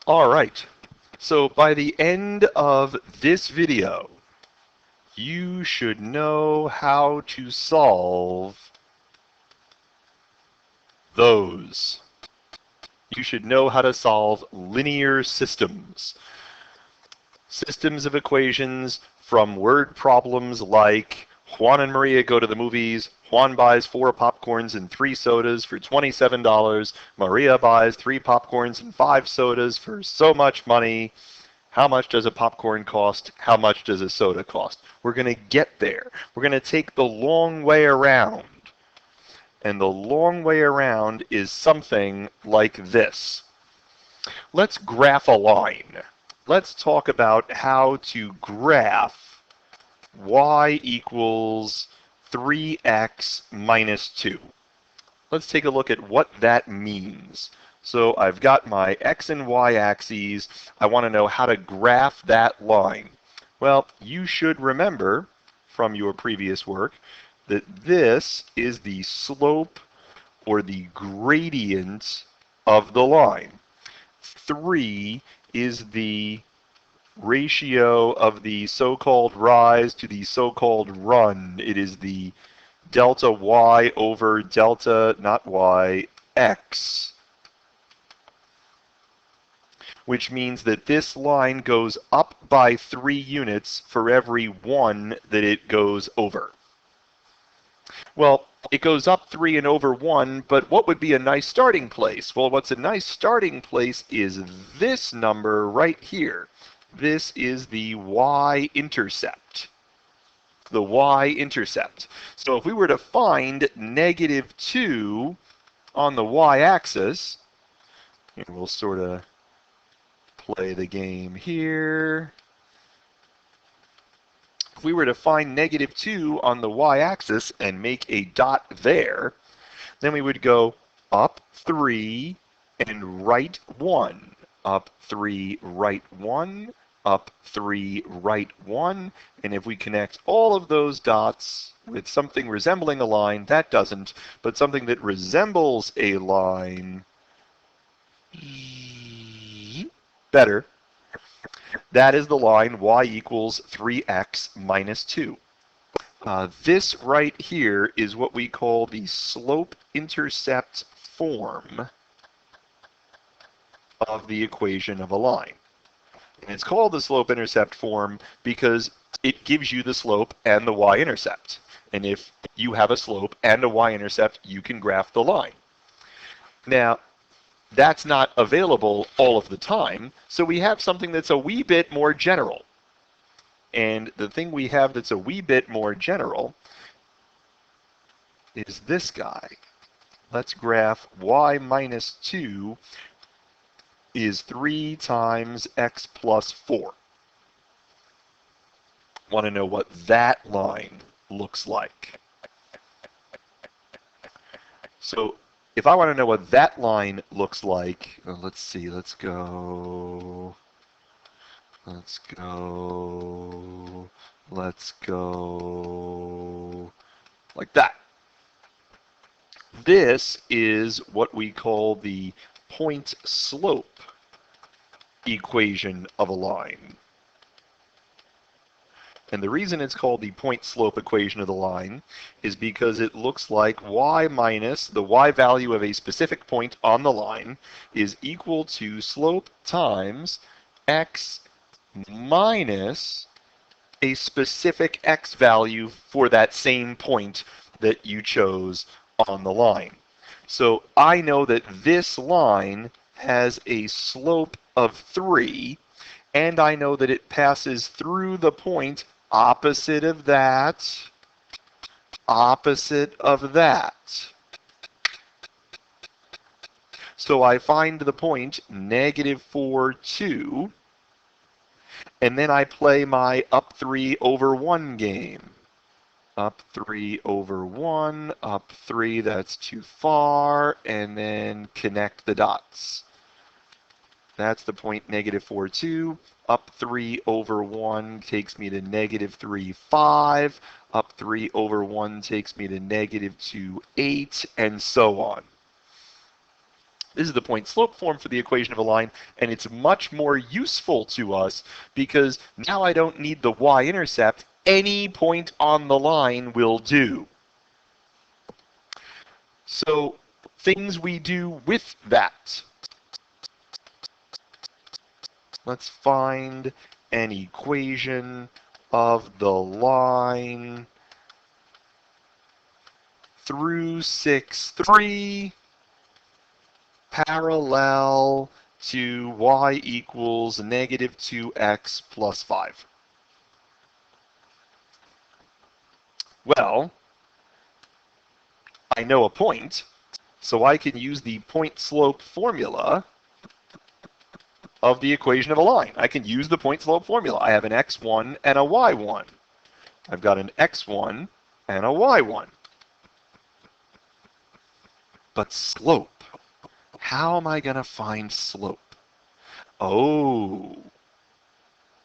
All right. So by the end of this video, you should know how to solve those. You should know how to solve linear systems. Systems of equations from word problems like Juan and Maria go to the movies. Juan buys 4 popcorns and 3 sodas for $27. Maria buys 3 popcorns and 5 sodas for so much money. How much does a popcorn cost? How much does a soda cost? We're going to get there. We're going to take the long way around. And the long way around is something like this. Let's graph a line. Let's talk about how to graph y equals 3x minus 2. Let's take a look at what that means. So I've got my x and y axes. I want to know how to graph that line. Well, you should remember from your previous work that this is the slope or the gradient of the line. 3 is the ratio of the so-called rise to the so-called run. It is the delta y over delta, not y, x, which means that this line goes up by 3 units for every 1 that it goes over. Well, it goes up 3 and over 1, but what would be a nice starting place? Well, what's a nice starting place is this number right here. This is the y-intercept. The y-intercept. So if we were to find negative 2 on the y-axis, and we'll sort of play the game here. If we were to find negative 2 on the y-axis and make a dot there, then we would go up 3 and right 1, up 3, right 1, up 3, right 1, and if we connect all of those dots with something resembling a line, that doesn't, but something that resembles a line better, that is the line y equals 3x minus 2. This right here is what we call the slope-intercept form of the equation of a line. And it's called the slope-intercept form because it gives you the slope and the y-intercept. And if you have a slope and a y-intercept, you can graph the line. Now, that's not available all of the time, so we have something that's a wee bit more general. And the thing we have that's a wee bit more general is this guy. Let's graph y minus 2 is 3 times x plus 4. Want to know what that line looks like. So if I want to know what that line looks like, let's see, let's go like that. This is what we call the point slope equation of a line. And the reason it's called the point slope equation of the line is because it looks like y minus the y value of a specific point on the line is equal to slope times x minus a specific x value for that same point that you chose on the line. So I know that this line has a slope of 3, and I know that it passes through the point opposite of that, opposite of that. So I find the point negative 4, 2, and then I play my up 3 over 1 game. Up 3 over 1, up 3, that's too far, and then connect the dots. That's the point negative 4, 2. Up 3 over 1 takes me to negative 3, 5. Up 3 over 1 takes me to negative 2, 8, and so on. This is the point-slope form for the equation of a line, and it's much more useful to us because now I don't need the y-intercept. Any point on the line will do. So things we do with that. Let's find an equation of the line through 6, 3, parallel to y equals negative 2x plus 5. Well, I know a point, so I can use the point-slope formula of the equation of a line. I can use the point-slope formula. I have an x1 and a y1. I've got an x1 and a y1. But slope, how am I going to find slope? Oh,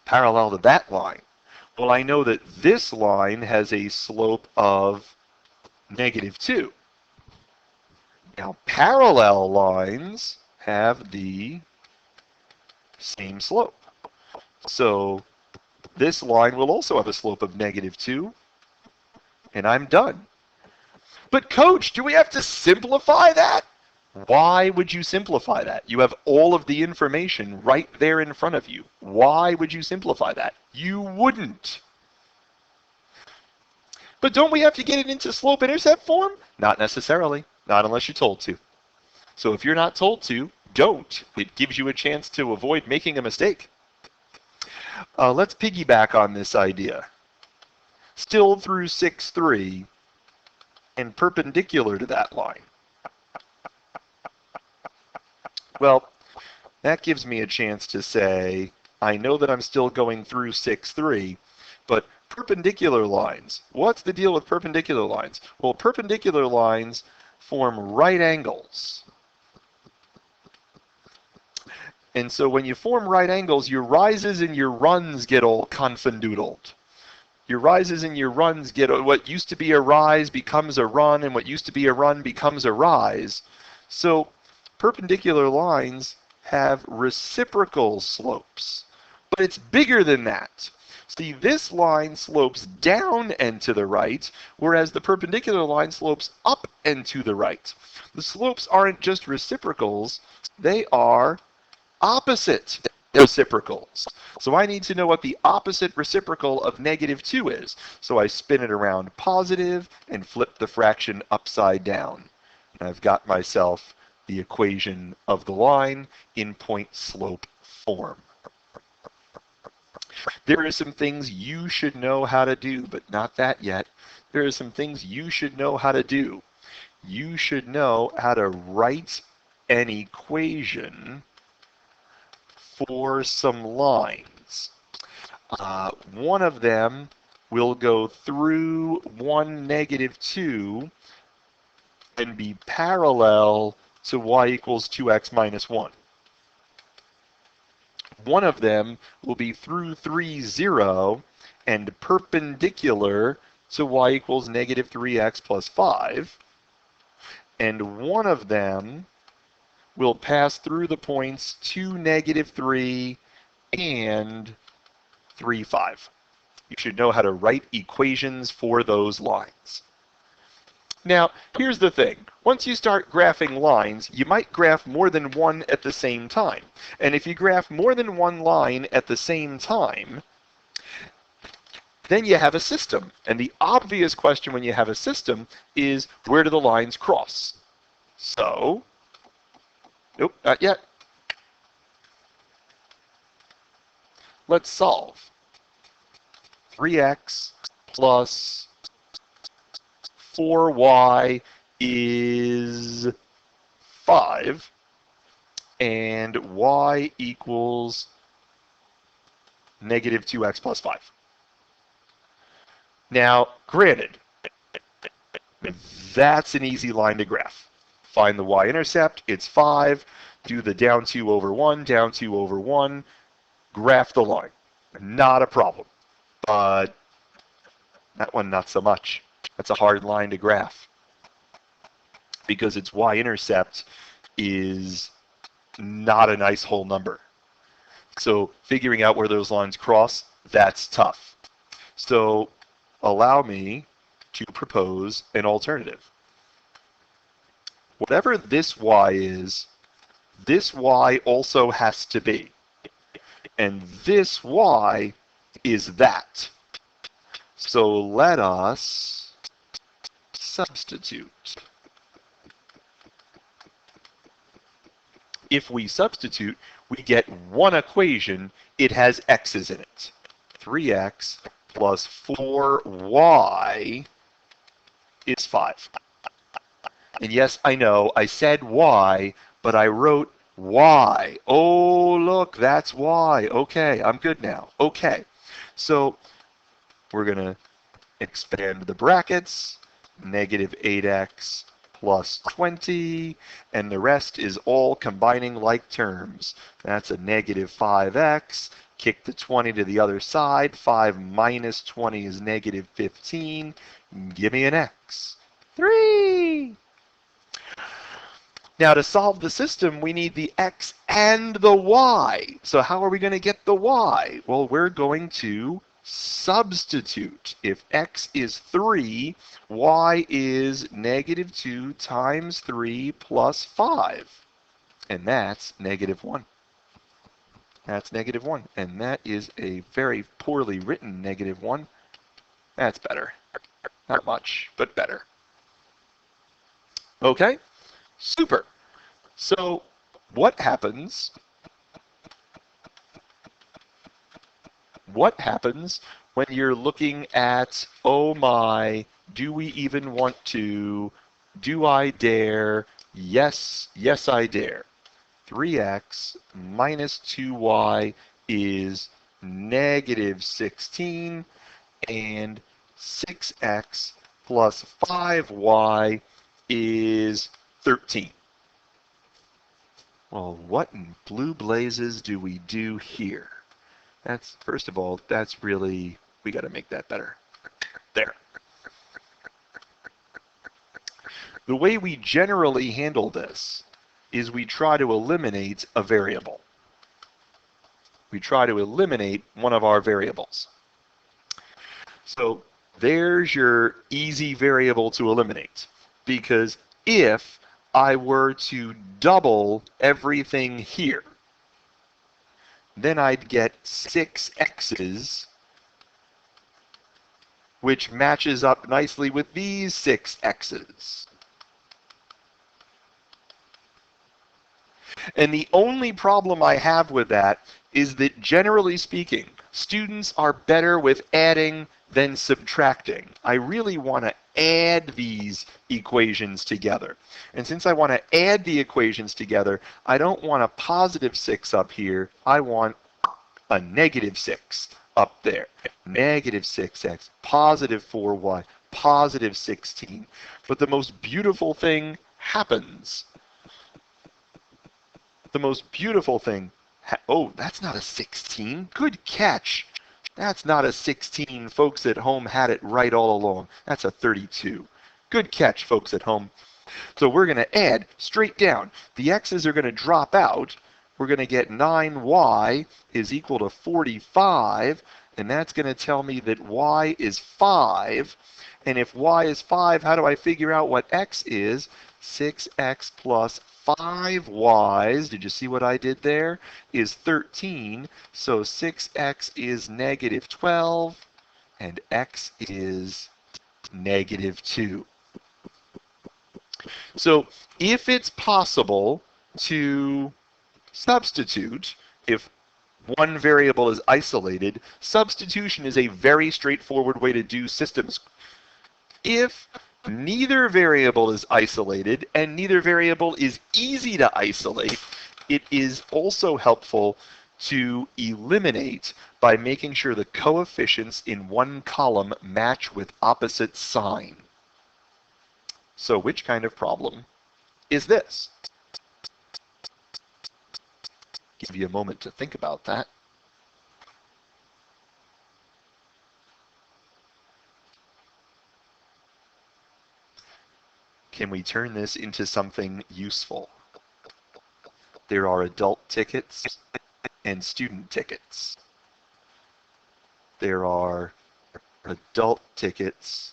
parallel to that line. Well, I know that this line has a slope of negative 2. Now, parallel lines have the same slope. So this line will also have a slope of negative 2, and I'm done. But coach, do we have to simplify that? Why would you simplify that? You have all of the information right there in front of you. Why would you simplify that? You wouldn't. But don't we have to get it into slope-intercept form? Not necessarily. Not unless you're told to. So if you're not told to, don't. It gives you a chance to avoid making a mistake. Let's piggyback on this idea. Still through 6, 3, and perpendicular to that line. Well, that gives me a chance to say, I know that I'm still going through 6, 3, but perpendicular lines. What's the deal with perpendicular lines? Well, perpendicular lines form right angles. And so when you form right angles, your rises and your runs get all confundoodled. Your rises and your runs get, what used to be a rise becomes a run, and what used to be a run becomes a rise. So perpendicular lines have reciprocal slopes, but it's bigger than that. See, this line slopes down and to the right, whereas the perpendicular line slopes up and to the right. The slopes aren't just reciprocals, they are opposite reciprocals. So I need to know what the opposite reciprocal of negative 2 is. So I spin it around positive and flip the fraction upside down. And I've got myself the equation of the line in point-slope form. There are some things you should know how to do, but not that yet. There are some things you should know how to do. You should know how to write an equation for some lines. One of them will go through 1, negative 2 and be parallel to y equals 2x minus 1. One of them will be through 3, 0 and perpendicular to y equals negative 3x plus 5. And one of them will pass through the points 2, negative 3 and 3, 5. You should know how to write equations for those lines. Now, here's the thing. Once you start graphing lines, you might graph more than one at the same time. And if you graph more than one line at the same time, then you have a system. And the obvious question when you have a system is, where do the lines cross? So, nope, not yet. Let's solve. 3x plus 4y is 5, and y equals negative 2x plus 5. Now, granted, that's an easy line to graph. Find the y-intercept, it's 5, do the down 2 over 1, down 2 over 1, graph the line. Not a problem. But that one, not so much. That's a hard line to graph because its y-intercept is not a nice whole number. So figuring out where those lines cross, that's tough. So allow me to propose an alternative. Whatever this y is, this y also has to be. And this y is that. So let us substitute. If we substitute, we get one equation. It has x's in it. 3x plus 4y is 5. And yes, I know, I said y, but I wrote y. Oh, look, that's y. Okay, I'm good now. Okay, so we're going to expand the brackets, negative 8x plus 20, and the rest is all combining like terms. That's a negative 5x. Kick the 20 to the other side. 5 minus 20 is negative 15. Give me an x. 3. Now to solve the system, we need the x and the y. So how are we going to get the y? Well, we're going to substitute. If x is 3, y is negative 2 times 3 plus 5. And that's negative 1. That's negative 1. And that is a very poorly written negative 1. That's better. Not much, but better. Okay? Super. So what happens when you're looking at, oh my, do we even want to, do I dare, yes, yes I dare. 3x minus 2y is negative 16, and 6x plus 5y is 13. Well, what in blue blazes do we do here? That's, first of all, that's really, we got to make that better. There. The way we generally handle this is we try to eliminate a variable. We try to eliminate one of our variables. So there's your easy variable to eliminate, because if I were to double everything here, then I'd get 6 x's, which matches up nicely with these 6 x's. And the only problem I have with that is that, generally speaking, students are better with adding than subtracting. I really want to add these equations together. And since I want to add the equations together, I don't want a positive 6 up here. I want a negative 6 up there. Negative 6x, positive 4y, positive 16. But the most beautiful thing happens. The most beautiful thing, oh, that's not a 16. Good catch. That's not a 16. Folks at home had it right all along. That's a 32. Good catch, folks at home. So we're going to add straight down. The x's are going to drop out. We're going to get 9y is equal to 45, and that's going to tell me that y is 5. And if y is 5, how do I figure out what x is? 6x plus 5y's, did you see what I did there, is 13. So 6x is negative 12, and x is negative 2. So if it's possible to substitute, if one variable is isolated, substitution is a very straightforward way to do systems. If neither variable is isolated and neither variable is easy to isolate, it is also helpful to eliminate by making sure the coefficients in one column match with opposite sign. So which kind of problem is this? Give you a moment to think about that. Can we turn this into something useful? there are adult tickets and student tickets. There are adult tickets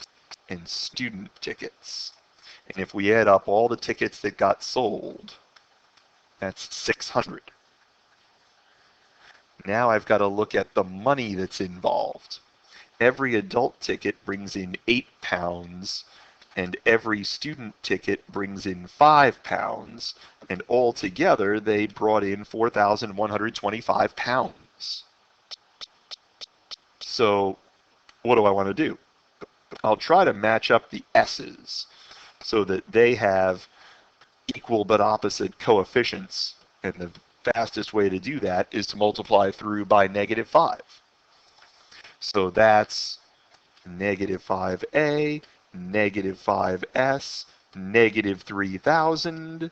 and student tickets. And if we add up all the tickets that got sold, that's 600. Now I've got to look at the money that's involved. Every adult ticket brings in £8, and every student ticket brings in £5, and altogether they brought in £4,125. So what do I want to do? I'll try to match up the S's so that they have equal but opposite coefficients, and the fastest way to do that is to multiply through by -5. So that's -5a, -5s, -3,000.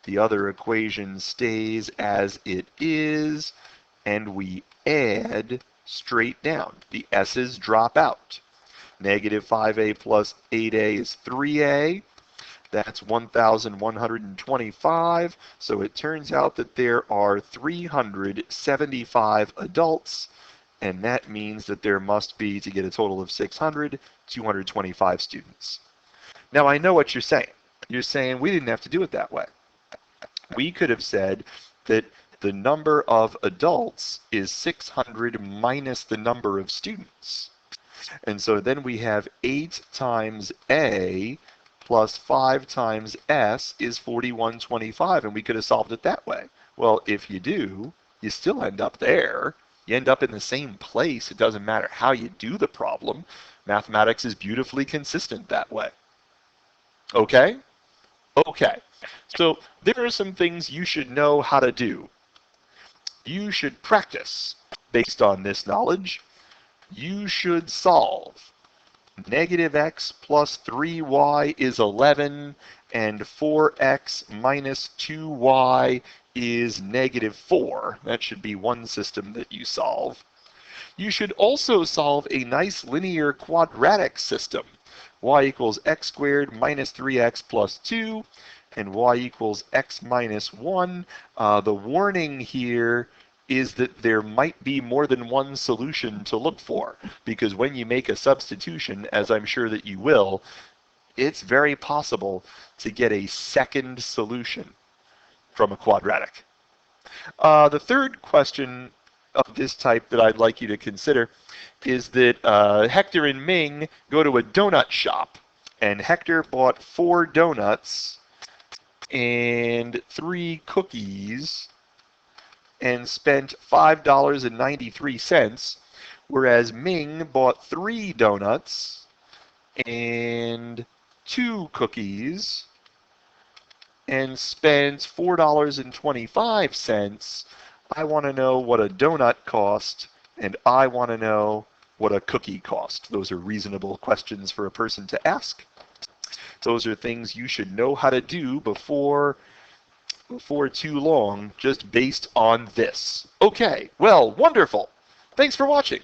The other equation stays as it is, and we add straight down. The s's drop out. -5a plus 8a is 3a. That's 1,125. So it turns out that there are 375 adults, and that means that there must be, to get a total of 600, 225 students. Now I know what you're saying. You're saying we didn't have to do it that way. We could have said that the number of adults is 600 minus the number of students. And so then we have 8 times A plus 5 times S is 4125, and we could have solved it that way. Well, if you do, you still end up there. You end up in the same place. It doesn't matter how you do the problem. Mathematics is beautifully consistent that way. Okay? Okay. So there are some things you should know how to do. You should practice based on this knowledge. You should solve. -x plus 3y is 11, and 4x minus 2y is -4. That should be one system that you solve. You should also solve a nice linear quadratic system. Y equals x squared minus 3x plus 2, and y equals x minus 1. The warning here is that there might be more than one solution to look for, because when you make a substitution, as I'm sure that you will, it's very possible to get a second solution from a quadratic. The third question of this type that I'd like you to consider is that Hector and Ming go to a donut shop, and Hector bought 4 donuts and 3 cookies and spent $5.93, whereas Ming bought 3 donuts and 2 cookies and spent $4.25. I want to know what a donut cost, and I want to know what a cookie cost. Those are reasonable questions for a person to ask. Those are things you should know how to do before too long, just based on this. Okay, well, wonderful. Thanks for watching.